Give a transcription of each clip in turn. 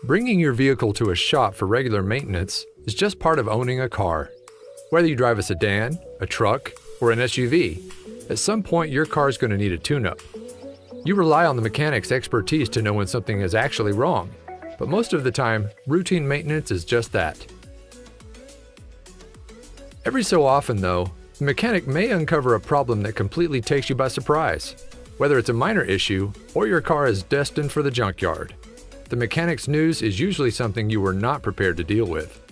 Bringing your vehicle to a shop for regular maintenance is just part of owning a car. Whether you drive a sedan, a truck, or an SUV, at some point your car is going to need a tune-up. You rely on the mechanic's expertise to know when something is actually wrong, but most of the time, routine maintenance is just that. Every so often, though, the mechanic may uncover a problem that completely takes you by surprise. Whether it's a minor issue or your car is destined for the junkyard, the mechanic's news is usually something you were not prepared to deal with.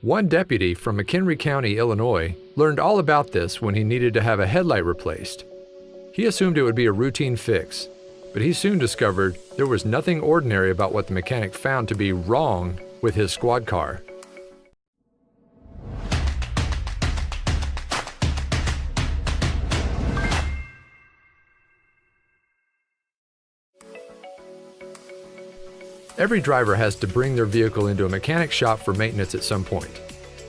One deputy from McHenry County, Illinois, learned all about this when he needed to have a headlight replaced. He assumed it would be a routine fix, but he soon discovered there was nothing ordinary about what the mechanic found to be wrong with his squad car. Every driver has to bring their vehicle into a mechanic shop for maintenance at some point.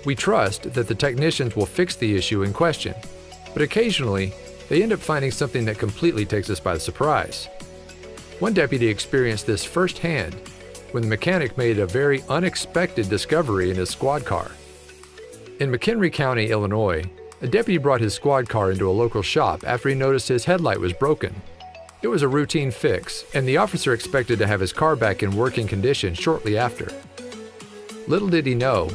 We trust that the technicians will fix the issue in question, but occasionally they end up finding something that completely takes us by surprise. One deputy experienced this firsthand when the mechanic made a very unexpected discovery in his squad car. In McHenry County, Illinois, a deputy brought his squad car into a local shop after he noticed his headlight was broken. It was a routine fix, and the officer expected to have his car back in working condition shortly after. Little did he know,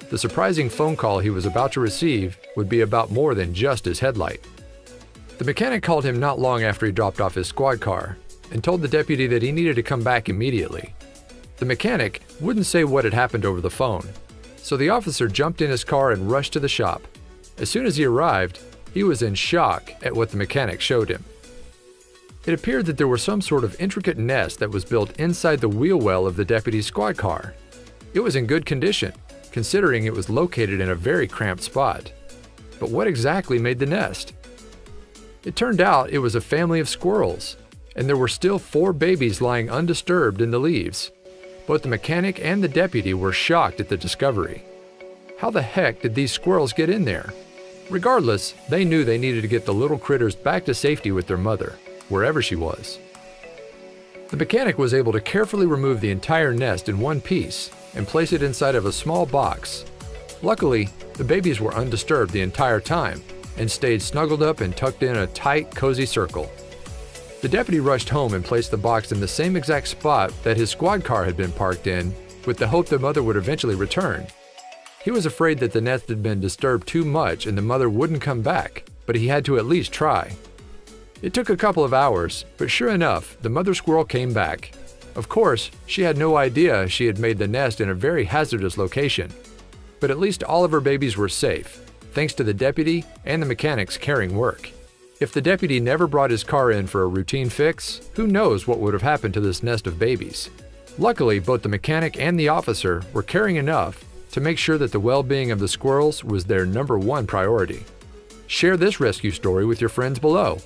the surprising phone call he was about to receive would be about more than just his headlight. The mechanic called him not long after he dropped off his squad car and told the deputy that he needed to come back immediately. The mechanic wouldn't say what had happened over the phone, so the officer jumped in his car and rushed to the shop. As soon as he arrived, he was in shock at what the mechanic showed him. It appeared that there was some sort of intricate nest that was built inside the wheel well of the deputy's squad car. It was in good condition, considering it was located in a very cramped spot. But what exactly made the nest? It turned out it was a family of squirrels, and there were still 4 babies lying undisturbed in the leaves. Both the mechanic and the deputy were shocked at the discovery. How the heck did these squirrels get in there? Regardless, they knew they needed to get the little critters back to safety with their mother, wherever she was. The mechanic was able to carefully remove the entire nest in one piece and place it inside of a small box. Luckily, the babies were undisturbed the entire time and stayed snuggled up and tucked in a tight, cozy circle. The deputy rushed home and placed the box in the same exact spot that his squad car had been parked in, with the hope the mother would eventually return. He was afraid that the nest had been disturbed too much and the mother wouldn't come back, but he had to at least try. It took a couple of hours, but sure enough, the mother squirrel came back. Of course, she had no idea she had made the nest in a very hazardous location. But at least all of her babies were safe, thanks to the deputy and the mechanic's caring work. If the deputy never brought his car in for a routine fix, who knows what would have happened to this nest of babies. Luckily, both the mechanic and the officer were caring enough to make sure that the well-being of the squirrels was their #1 priority. Share this rescue story with your friends below.